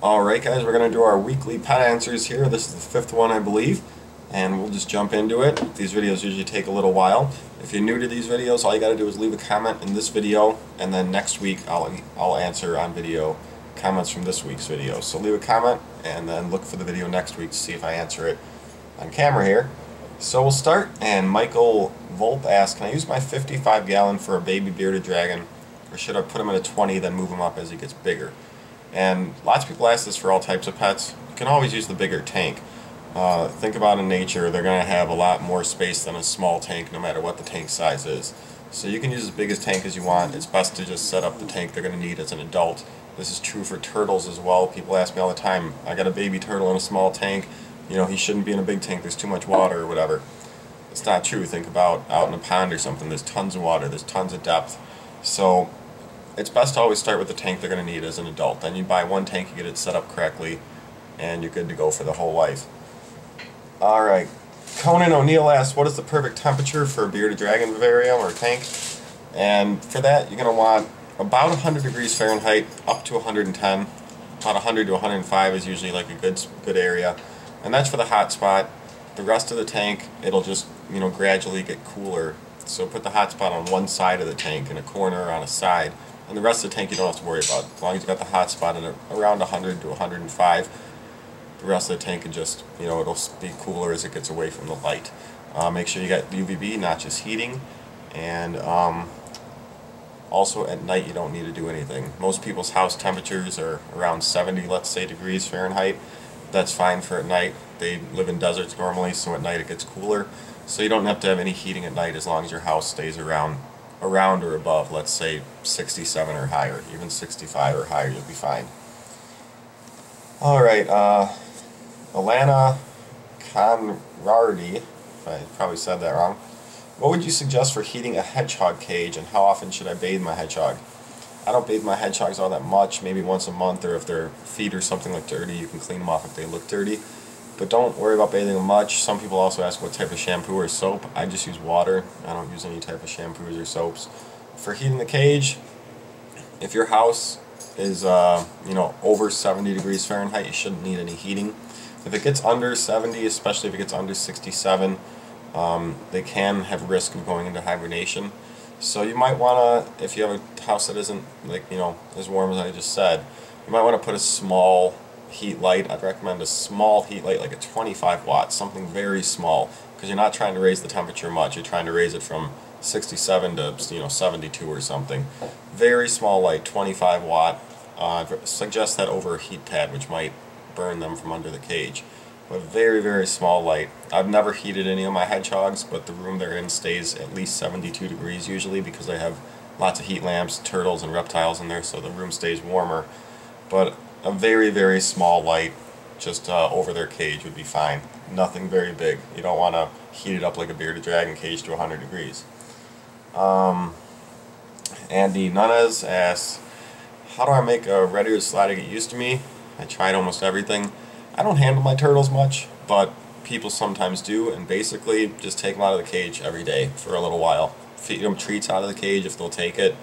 Alright guys, we're going to do our weekly pet answers here. This is the fifth one I believe, and we'll just jump into it. These videos usually take a little while. If you're new to these videos, all you got to do is leave a comment in this video, and then next week I'll answer on video comments from this week's video. So leave a comment and then look for the video next week to see if I answer it on camera here. So we'll start, and Michael Volp asks, can I use my 55-gallon for a baby bearded dragon, or should I put him in a 20 then move him up as he gets bigger? And lots of people ask this for all types of pets. You can always use the bigger tank. Think about in nature, they're going to have a lot more space than a small tank no matter what the tank size is. So you can use as big a tank as you want. It's best to just set up the tank they're going to need as an adult. This is true for turtles as well. People ask me all the time, I got a baby turtle in a small tank, you know, he shouldn't be in a big tank, there's too much water or whatever. It's not true. Think about out in a pond or something, there's tons of water, there's tons of depth. So it's best to always start with the tank they're going to need as an adult. Then you buy one tank, you get it set up correctly, and you're good to go for the whole life. Alright, Conan O'Neill asks, what is the perfect temperature for a bearded dragon vivarium or tank? And for that, you're going to want about 100 degrees Fahrenheit up to 110. About 100 to 105 is usually like a good area. And that's for the hot spot. The rest of the tank, it'll just, you know, gradually get cooler. So put the hot spot on one side of the tank, in a corner or on a side. And the rest of the tank you don't have to worry about. As long as you got the hot spot at around 100 to 105, the rest of the tank can just, you know, it'll be cooler as it gets away from the light. Make sure you got UVB, not just heating. And also at night you don't need to do anything. Most people's house temperatures are around 70, let's say, degrees Fahrenheit. That's fine for at night. They live in deserts normally, so at night it gets cooler. So you don't have to have any heating at night as long as your house stays around or above, let's say 67 or higher, even 65 or higher, you'll be fine. Alright, Alana Conrardi, I probably said that wrong. What would you suggest for heating a hedgehog cage, and how often should I bathe my hedgehog? I don't bathe my hedgehogs all that much, maybe once a month, or if their feet or something look dirty, you can clean them off if they look dirty. But don't worry about bathing them much. Some people also ask what type of shampoo or soap. I just use water. I don't use any type of shampoos or soaps. For heating the cage, if your house is you know, over 70 degrees Fahrenheit, you shouldn't need any heating. If it gets under 70, especially if it gets under 67, they can have risk of going into hibernation. So you might want to, if you have a house that isn't, like, you know, as warm as I just said, you might want to put a small heat light. I'd recommend a small heat light, like a 25 watts, something very small, because you're not trying to raise the temperature much. You're trying to raise it from 67 to, you know, 72 or something. Very small light, 25 watt. Suggest that over a heat pad, which might burn them from under the cage. But very, very small light. I've never heated any of my hedgehogs, but the room they're in stays at least 72 degrees usually, because I have lots of heat lamps, turtles, and reptiles in there, so the room stays warmer. But a very, very small light just over their cage would be fine. Nothing very big. You don't want to heat it up like a bearded dragon cage to 100 degrees. Andy Nunes asks, how do I make a red-eared slider get used to me? I tried almost everything. I don't handle my turtles much, but people sometimes do, and basically just take them out of the cage every day for a little while. Feed them treats out of the cage if they'll take it,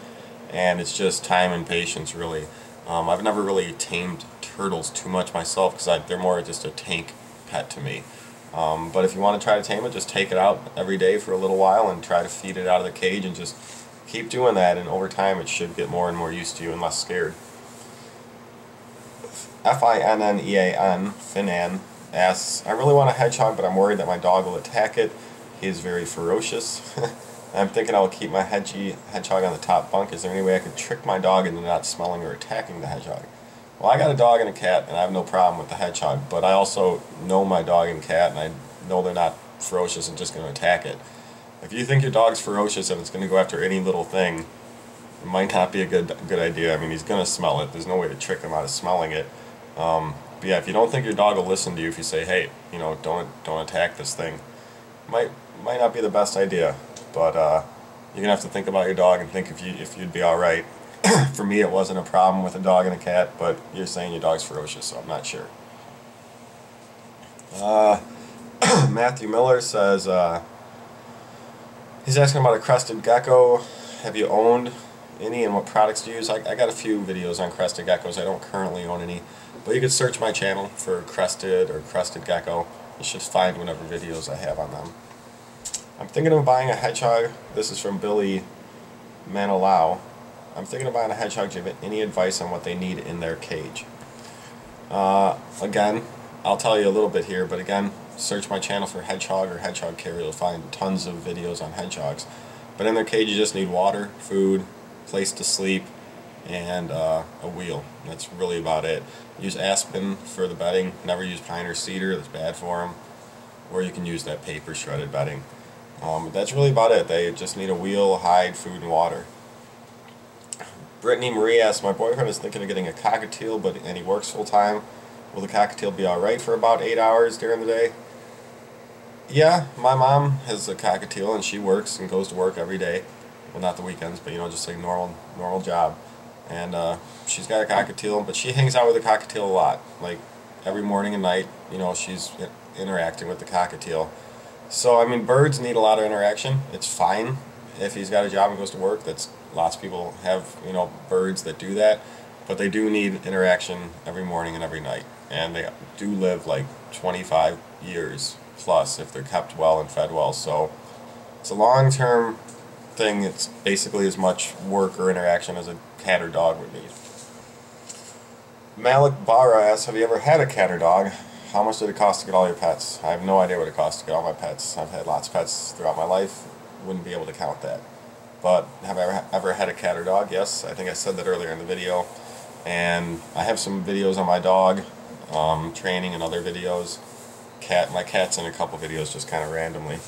and it's just time and patience, really. I've never really tamed turtles too much myself, because they're more just a tank pet to me. But if you want to try to tame it, just take it out every day for a little while and try to feed it out of the cage, and just keep doing that, and over time it should get more and more used to you and less scared. F-I-N-N-E-A-N, Finan, asks, I really want a hedgehog, but I'm worried that my dog will attack it. He is very ferocious. I'm thinking I'll keep my hedgehog on the top bunk. Is there any way I could trick my dog into not smelling or attacking the hedgehog? Well, I got a dog and a cat, and I have no problem with the hedgehog, but I also know my dog and cat, and I know they're not ferocious and just going to attack it. If you think your dog's ferocious and it's going to go after any little thing, it might not be a good idea. I mean, he's going to smell it. There's no way to trick him out of smelling it. But yeah, if you don't think your dog will listen to you if you say, hey, you know, don't attack this thing, might not be the best idea. But you're gonna have to think about your dog and think if you'd be all right. For me, it wasn't a problem with a dog and a cat, but you're saying your dog's ferocious, so I'm not sure. Matthew Miller says he's asking about a crested gecko. Have you owned any and what products to use, I got a few videos on crested geckos. I don't currently own any, but you could search my channel for crested or crested gecko. You should find whatever videos I have on them. I'm thinking of buying a hedgehog. This is from Billy Manilau. I'm thinking of buying a hedgehog. Do you have any advice on what they need in their cage? Again, I'll tell you a little bit here, but again, search my channel for hedgehog or hedgehog carrier. You'll find tons of videos on hedgehogs. But in their cage you just need water, food, place to sleep, and a wheel. That's really about it. Use aspen for the bedding. Never use pine or cedar. That's bad for them. Or you can use that paper shredded bedding. But that's really about it. They just need a wheel, hide, food, and water. Brittany Marie asks, my boyfriend is thinking of getting a cockatiel, and he works full time. Will the cockatiel be alright for about 8 hours during the day? Yeah, my mom has a cockatiel and she works and goes to work every day. Well, not the weekends, but just a normal job. And she's got a cockatiel, but she hangs out with the cockatiel a lot. Like every morning and night, she's interacting with the cockatiel. So, I mean, birds need a lot of interaction. It's fine if he's got a job and goes to work. Lots of people have, birds that do that. But they do need interaction every morning and every night. And they do live like 25 years plus if they're kept well and fed well. So, it's a long-term thing. It's basically as much work or interaction as a cat or dog would need. Malik Barra asks, have you ever had a cat or dog? How much did it cost to get all your pets? I have no idea what it costs to get all my pets. I've had lots of pets throughout my life. Wouldn't be able to count that. But have I ever had a cat or dog? Yes, I think I said that earlier in the video. And I have some videos on my dog, training and other videos. My cat's in a couple videos just kind of randomly.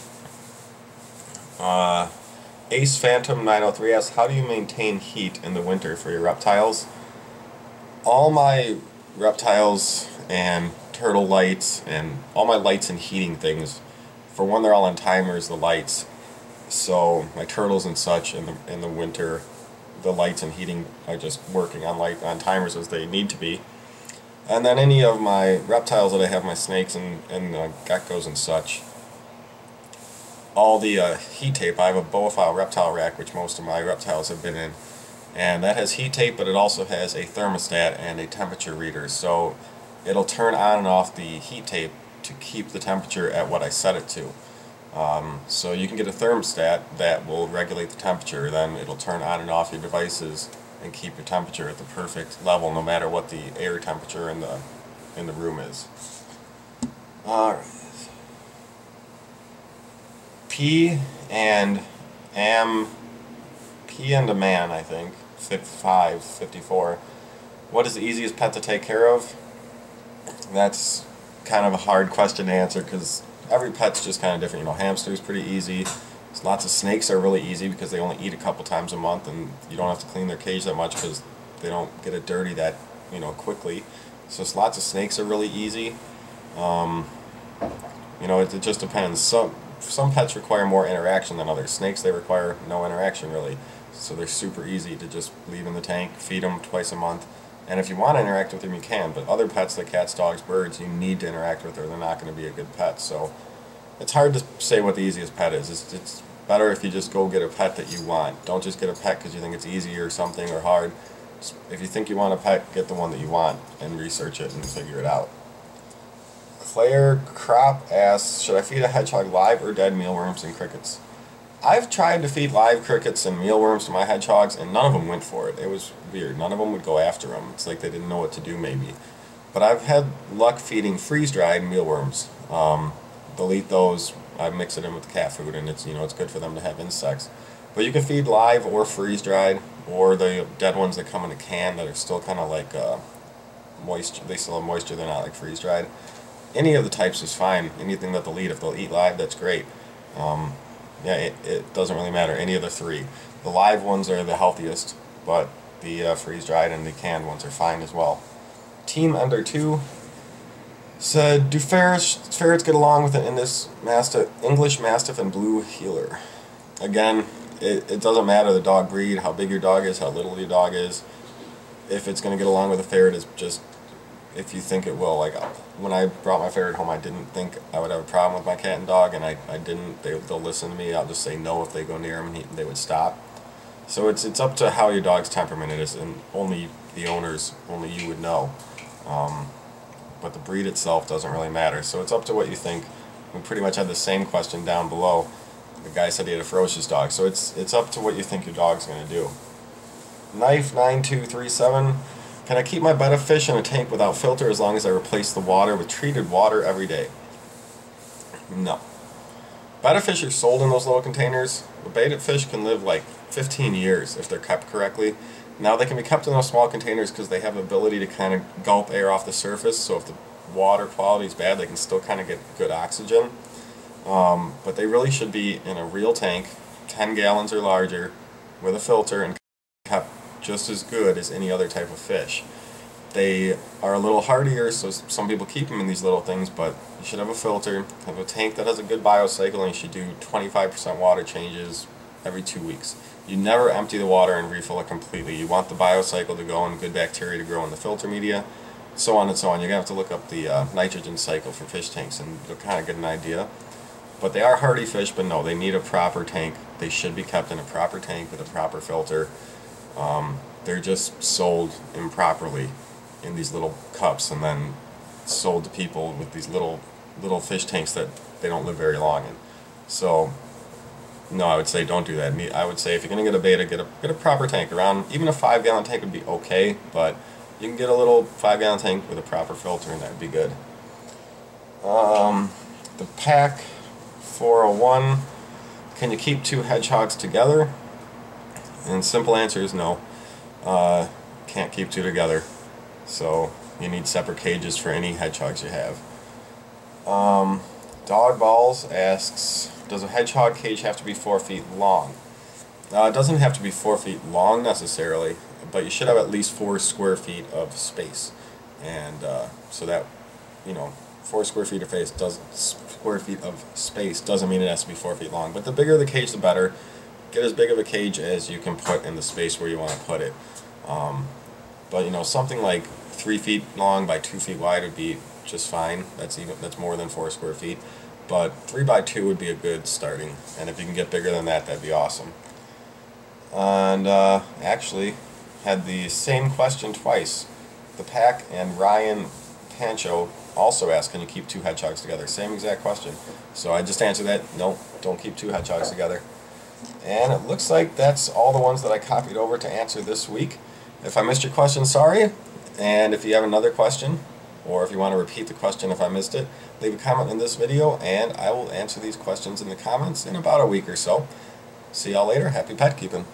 Ace Phantom 903 asks, how do you maintain heat in the winter for your reptiles? All my reptiles and turtle lights and all my lights and heating things, for one, they're all on timers, the lights. So my turtles and such in the winter, the lights and heating are just working on timers as they need to be. And then any of my reptiles that I have, my snakes and geckos and such, all the heat tape. I have a boaphile reptile rack, which most of my reptiles have been in, and that has heat tape, but it also has a thermostat and a temperature reader. So it'll turn on and off the heat tape to keep the temperature at what I set it to. So you can get a thermostat that will regulate the temperature. Then it'll turn on and off your devices and keep your temperature at the perfect level, no matter what the air temperature in the room is. All right. P and a man, I think, 55, 54. What is the easiest pet to take care of? That's kind of a hard question to answer because every pet's just kind of different. Hamster's pretty easy. Lots of snakes are really easy because they only eat a couple times a month, and you don't have to clean their cage that much because they don't get it dirty that quickly. So lots of snakes are really easy. It just depends. Some pets require more interaction than others. Snakes, they require no interaction really, so they're super easy to just leave in the tank, feed them twice a month, and if you want to interact with them you can. But other pets like cats, dogs, birds, you need to interact with, or they're not going to be a good pet. So it's hard to say what the easiest pet is. It's better if you just go get a pet that you want. Don't just get a pet because you think it's easy or something or hard. If you think you want a pet, get the one that you want and research it and figure it out. Claire Crop asks, should I feed a hedgehog live or dead mealworms and crickets? I've tried to feed live crickets and mealworms to my hedgehogs, and none of them went for it. It was weird. None of them would go after them. It's like they didn't know what to do, maybe. But I've had luck feeding freeze-dried mealworms. They'll eat those. I mix it in with cat food, and it's good for them to have insects. But you can feed live or freeze-dried, or the dead ones that come in a can that are still kind of like moisture. They still have moisture. They're not like freeze-dried. Any of the types is fine. Anything that they'll eat. If they'll eat live, that's great. It doesn't really matter. Any of the three. The live ones are the healthiest, but the freeze-dried and the canned ones are fine as well. Team Under 2 said, do ferrets get along with an English Mastiff and Blue Heeler? Again, it doesn't matter the dog breed, how big your dog is, how little your dog is. If it's going to get along with a ferret, is just if you think it will. Like when I brought my ferret home, I didn't think I would have a problem with my cat and dog, and I didn't. They'll listen to me. I'll just say no if they go near them, and they would stop. So it's up to how your dog's temperament is, and only the owners, only you would know. But the breed itself doesn't really matter. So it's up to what you think. We pretty much had the same question down below. The guy said he had a ferocious dog. So it's up to what you think your dog's going to do. Knife 9237. Can I keep my betta fish in a tank without filter as long as I replace the water with treated water every day? No. Betta fish are sold in those little containers. The betta fish can live like 15 years if they're kept correctly. Now they can be kept in those small containers because they have the ability to kind of gulp air off the surface, so if the water quality is bad they can still kind of get good oxygen. But they really should be in a real tank, 10 gallons or larger, with a filter, and kept just as good as any other type of fish. They are a little hardier, so some people keep them in these little things, but you should have a filter, have a tank that has a good biocycle, and you should do 25% water changes every 2 weeks. You never empty the water and refill it completely. You want the biocycle to go and good bacteria to grow in the filter media, so on and so on. You're going to have to look up the nitrogen cycle for fish tanks and you'll kind of get an idea. But they are hardy fish, but no, they need a proper tank. They should be kept in a proper tank with a proper filter. They're just sold improperly in these little cups and then sold to people with these little fish tanks that they don't live very long in. So no, I would say don't do that. I would say if you're going to get a betta, get a proper tank. Around, even a 5-gallon tank would be okay, but you can get a little 5-gallon tank with a proper filter and that would be good. The pack 401, can you keep 2 hedgehogs together? And simple answer is no. Can't keep 2 together. So you need separate cages for any hedgehogs you have. Dog Balls asks, does a hedgehog cage have to be 4 feet long? It doesn't have to be 4 feet long necessarily, but you should have at least 4 square feet of space. And so that, 4 square feet of space doesn't mean it has to be 4 feet long. But the bigger the cage, the better. Get as big of a cage as you can put in the space where you want to put it. But something like 3 feet long by 2 feet wide would be just fine. That's more than 4 square feet. But 3 by 2 would be a good starting, and if you can get bigger than that, that'd be awesome. And actually had the same question twice. The Pack and Ryan Pancho also asked, can you keep 2 hedgehogs together? Same exact question. So I just answered that, no, don't keep 2 hedgehogs together. And it looks like that's all the ones that I copied over to answer this week. If I missed your question, sorry. And if you have another question, or if you want to repeat the question if I missed it, leave a comment in this video and I will answer these questions in the comments in about a week or so. See y'all later. Happy pet keeping.